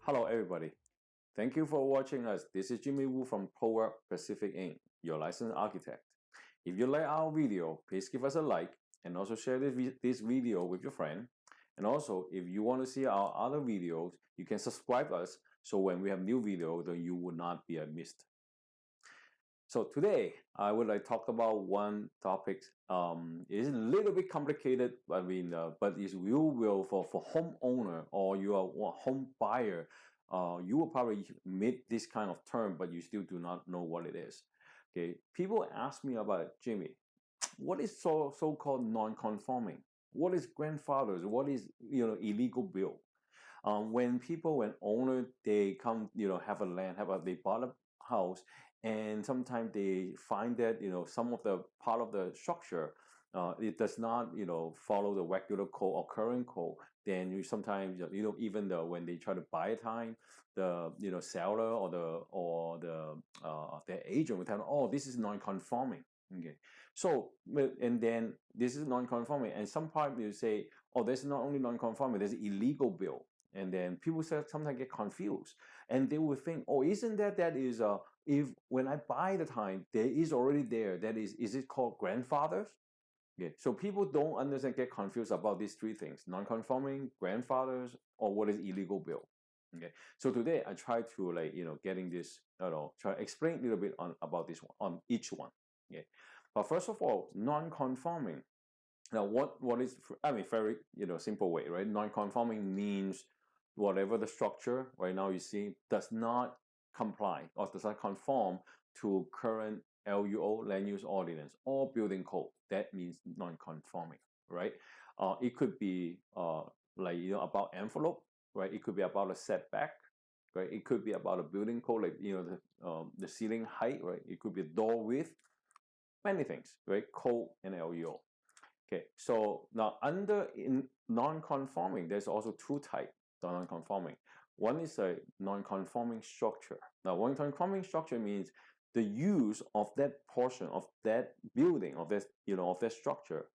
Hello everybody. Thank you for watching us. This is Jimmy Wu from Prowork Pacific Inc, your licensed architect. If you like our video, please give us a like and also share this video with your friend. And also, if you want to see our other videos, you can subscribe us so when we have new videos, then you will not be missed. So today, I would like to talk about one topic. It's a little bit complicated, but it's will for homeowner or you are a home buyer. You will probably meet this kind of term, but you still do not know what it is. Okay, people ask me about it, Jimmy. What is so-called non-conforming? What is grandfathers? What is illegal build? When owner they come have a land, they bought a house, and sometimes they find that some of the part of the structure it does not follow the regular code or current code. Then you sometimes even though when they try to buy a time, the seller or the agent will tell them, oh, this is non-conforming. Okay, so and then this is non-conforming, and some part you say, oh, there's not only non-conforming, there's illegal build. And then people sometimes get confused, and they will think, oh, isn't that is if when I buy the time, there is already there, that is it called grandfathers? Okay, so people don't understand, get confused about these three things: non-conforming, grandfathers, or what is illegal build. Okay, so today I try to getting this, try to explain a little bit about this one, on each one. Okay, but first of all, non-conforming. Now, what is, I mean, very simple way, right? Non-conforming means whatever the structure right now you see does not comply or does not conform to current LUO, land use ordinance, or building code. That means non-conforming, right? It could be about envelope, right? It could be about a setback, right? It could be about a building code, like the ceiling height, right? It could be door width, many things, right? Code and LUO. Okay, so now in non-conforming, there's also two types of non-conforming. One is a non-conforming structure. Now, non-conforming structure means the use of that portion of that building, of that structure,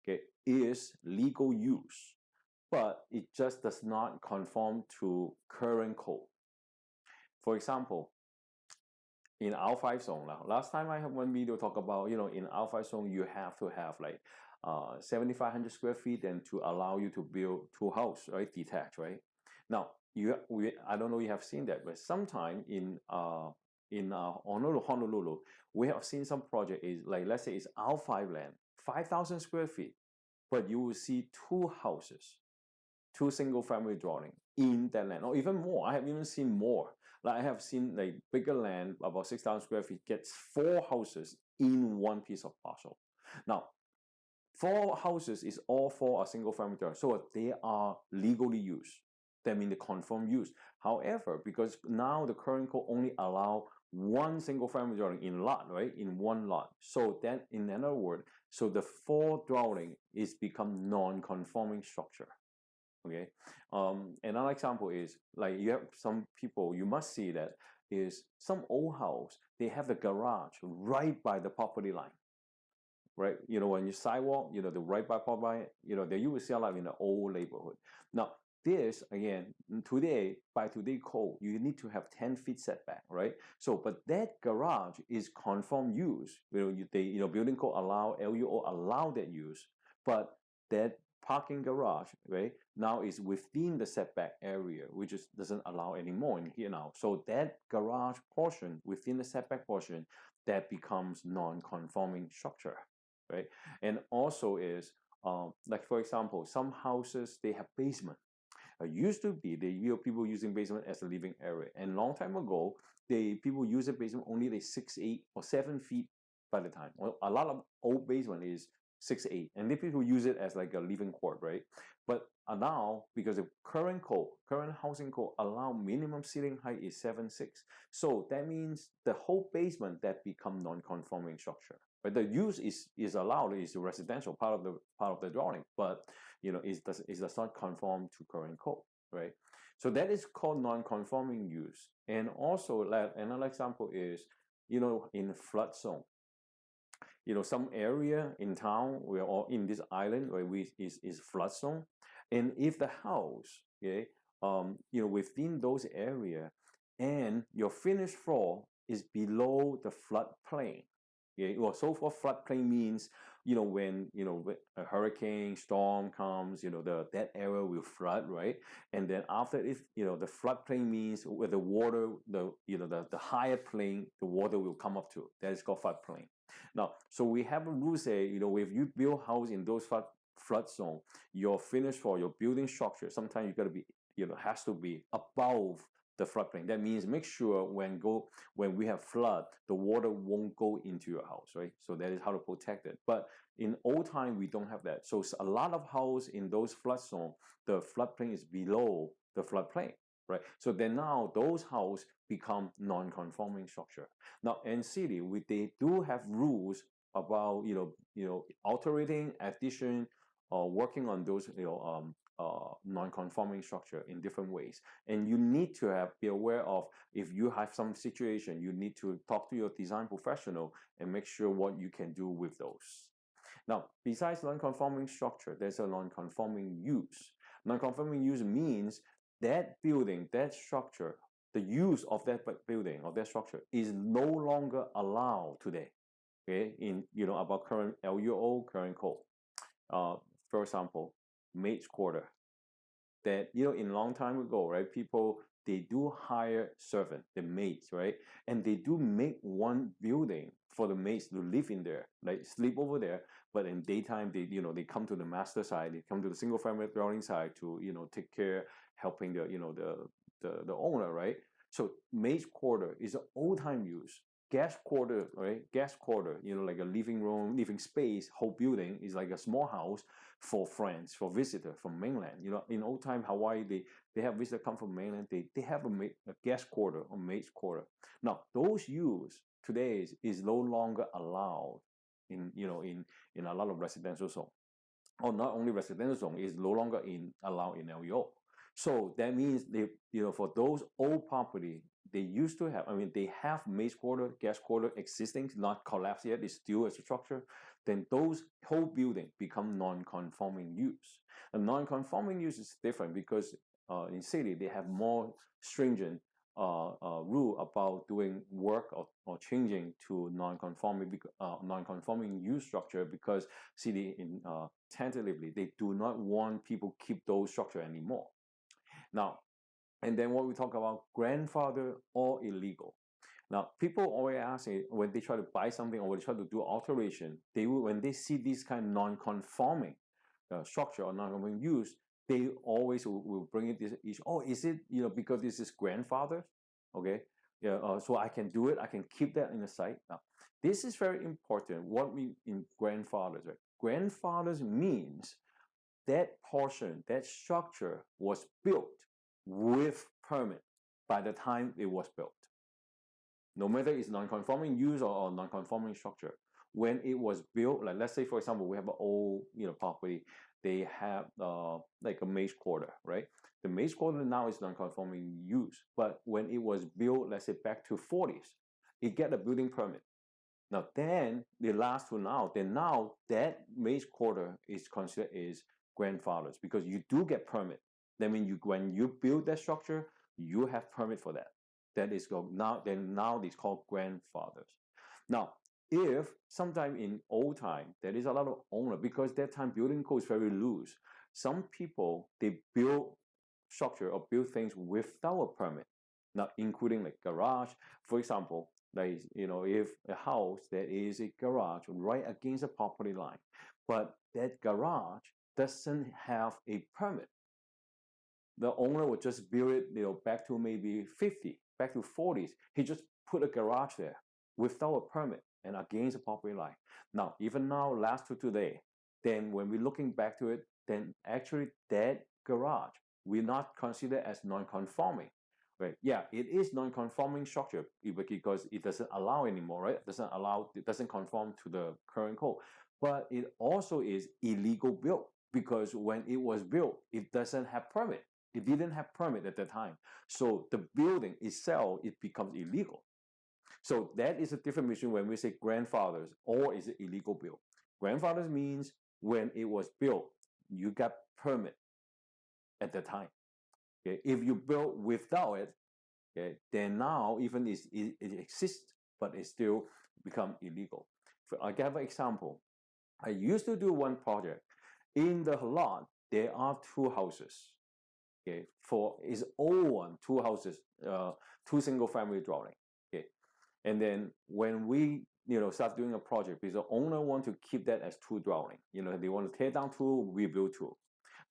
okay, is legal use, but it just does not conform to current code. For example, in R5 zone, now last time I have one video talk about in R5 zone you have to have like 7,500 square feet and to allow you to build two houses, right, detached, right? Now I don't know if you have seen that, but sometime in Honolulu, we have seen some project is like, let's say it's R5 land, 5,000 square feet, but you will see two houses, two single family dwelling in that land, or even more. I have even seen more. Like I have seen like bigger land, about 6,000 square feet, gets four houses in one piece of parcel. Now, four houses is all for a single family dwelling, so they are legally used. That means the conform use. However, because now the current code only allow one single family dwelling in lot, right? In one lot. So that, in other words, so the four dwelling is become non-conforming structure. Okay, another example is like you have some people, you must see that is some old house, they have the garage right by the property line, right? When you sidewalk, the right by property, that you will see a lot in the old neighborhood. Now, this again, by today code, you need to have 10 feet setback, right? So, but that garage is conform use. Building code allow, LUO allow that use, but that parking garage, right, now is within the setback area, which doesn't allow anymore in here now. So that garage portion within the setback portion, that becomes non-conforming structure, right? And also is like, for example, some houses, they have basement. Used to be people using basement as a living area, and long time ago, people use a basement only 6, 8, or 7 feet by the time. Well, a lot of old basement is 6, 8, and then people use it as like a living quarter, right? But now, because the current housing code allow minimum ceiling height is 7, 6, so that means the whole basement that become non-conforming structure. But the use is allowed, is the residential part of the dwelling, but it does not conform to current code, right? So that is called non-conforming use. And also, another example is in flood zone. Some area in town or in this island where is flood zone, and if the house, okay, within those area, and your finished floor is below the floodplain. Okay, well, so for floodplain means, when a hurricane storm comes, that area will flood, right? And then after it, the floodplain means where the water, the higher plane, the water will come up to. That is called floodplain. Now, so we have a rule say, if you build house in those flood zone, your finished floor, your building structure, sometimes you got to be, has to be above the floodplain. That means make sure when we have flood, the water won't go into your house, right? So that is how to protect it. But in old time, we don't have that. So a lot of house in those flood zone, the floodplain is below the floodplain, right? So then now those house become non-conforming structure. Now in city, they do have rules about altering, addition, or working on those non-conforming structure in different ways. And you need to be aware of, if you have some situation, you need to talk to your design professional and make sure what you can do with those. Now, besides non-conforming structure, there's a non-conforming use. Non-conforming use means that building, that structure, the use of that building or that structure is no longer allowed today. Okay, in about current LUO, current code. For example, maid's quarter. That in long time ago, right? People, they do hire servant, the maids, right? And they do make one building for the maids to live in there, like sleep over there. But in daytime, they come to the master side, they come to the single family dwelling side to take care, helping the the owner, right? So maid's quarter is an old time use. Guest quarter, right? Guest quarter, like a living room, living space, whole building is like a small house for friends, for visitor from mainland. In old time Hawaii, they have visitor come from mainland. They have a guest quarter or maid's quarter. Now those use today is no longer allowed in in a lot of residential zone. Or not only residential zone, is no longer allowed in LEO. So that means for those old property, they used to have, they have maid's quarter, guest quarter existing, not collapsed yet, it's still a structure. Then those whole building become non-conforming use. And non-conforming use is different because in city, they have more stringent rule about doing work or changing to non-conforming use structure, because city tentatively, they do not want people keep those structure anymore. Now, and then what we talk about, grandfather or illegal. Now, people always ask when they try to buy something or when they try to do alteration, when they see this kind of non-conforming structure or non-conforming use, they always will bring it this issue. Oh, is it because this is grandfather? Okay, yeah. So I can do it. I can keep that in the site. Now, this is very important. What we in grandfathers, right? Grandfathers means that portion, that structure was built with permit by the time it was built. No matter it's non-conforming use or non-conforming structure, when it was built, like let's say for example, we have an old property, they have like a maid's quarter, right? The maid's quarter now is non-conforming use, but when it was built, let's say back to 40s, it get a building permit. Now then it lasts to now. Then now that maid's quarter is considered is grandfathers because you do get permit. That means when you build that structure, you have permit for that. That is called now. Then now it's called grandfathers. Now, if sometime in old time there is a lot of owner, because that time building code is very loose. Some people they build structure or build things without a permit. Now, including like garage, for example. Like if a house there is a garage right against the property line, but that garage doesn't have a permit. The owner would just build it, back to maybe 50, back to 40s. He just put a garage there without a permit and against the property line. Now, even now, last to today, then when we're looking back to it, then actually that garage will not consider as non-conforming. Right? Yeah, it is non-conforming structure because it doesn't allow anymore, right? It doesn't conform to the current code. But it also is illegal built because when it was built, it doesn't have permit. It didn't have permit at the time. So the building itself, it becomes illegal. So that is a different issue when we say grandfathers or is it illegal built. Grandfathers means when it was built, you got permit at the time. Okay, if you build without it, okay, then now even it exists, but it still become illegal. I give an example. I used to do one project. In the lot, there are two houses. Okay, for it's all one, two houses, two single-family dwelling. Okay, and then when we start doing a project, because the owner want to keep that as two dwelling. They want to tear down two, rebuild two.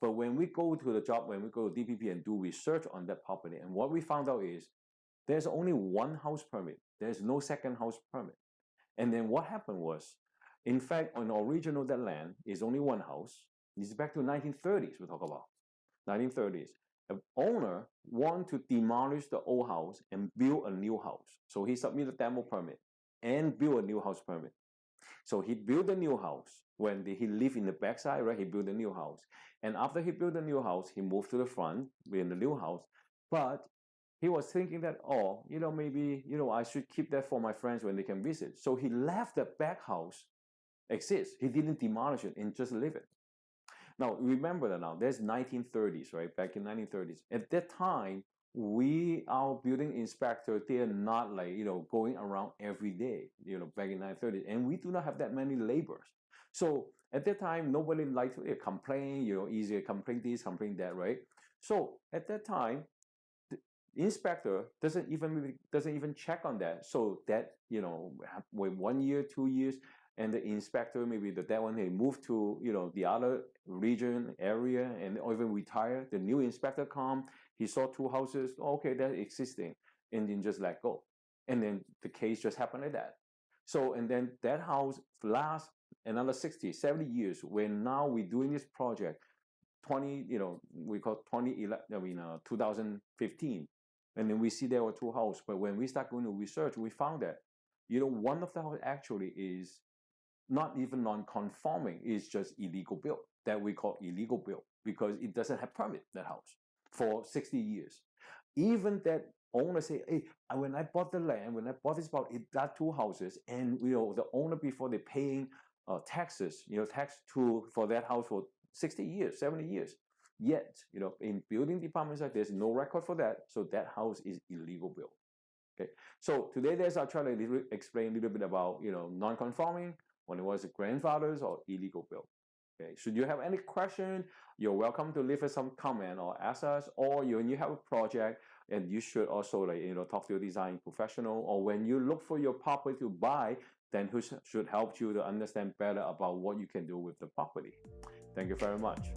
But when we go to the job, when we go to DPP and do research on that property, and what we found out is there's only one house permit. There's no second house permit. And then what happened was, in fact, on the original that land is only one house. This is back to 1930s. We talk about 1930s. An owner want to demolish the old house and build a new house. So he submitted a demo permit and build a new house permit. So he built a new house. When he lived in the backside, right? He built a new house. And after he built a new house, he moved to the front in the new house. But he was thinking that, maybe, I should keep that for my friends when they can visit. So he left the back house exist. He didn't demolish it and just leave it. Now, remember that now, there's 1930s, right? Back in 1930s. At that time, our building inspector, they're not going around every day, back in 1930s. And we do not have that many laborers. So at that time, nobody liked to complain, easier complain this, complain that, right? So at that time, the inspector doesn't even check on that. So that, with 1 year, 2 years, and the inspector, maybe that one, they moved to, the other region, area, or even retire. The new inspector come, he saw two houses, okay, they're existing, and then just let go. And then the case just happened like that. So, and then that house lasts another 60, 70 years, when now we're doing this project, we call 2015. And then we see there were two houses. But when we start going to research, we found that, one of the houses actually is not even non-conforming, it's just illegal built, that we call illegal built, because it doesn't have permit, that house, for 60 years. Even that owner say, hey, when I bought the land, when I bought this property, it got two houses, and the owner before they paying taxes, for that house for 60 years, 70 years. Yet, in building departments like this, no record for that, so that house is illegal built. Okay, so today I'll try to explain a little bit about non-conforming, when it was grandfathers or illegal built. Okay, should you have any question, you're welcome to leave us some comment or ask us, or when you have a project, and you should also talk to your design professional, or when you look for your property to buy, then who should help you to understand better about what you can do with the property. Thank you very much.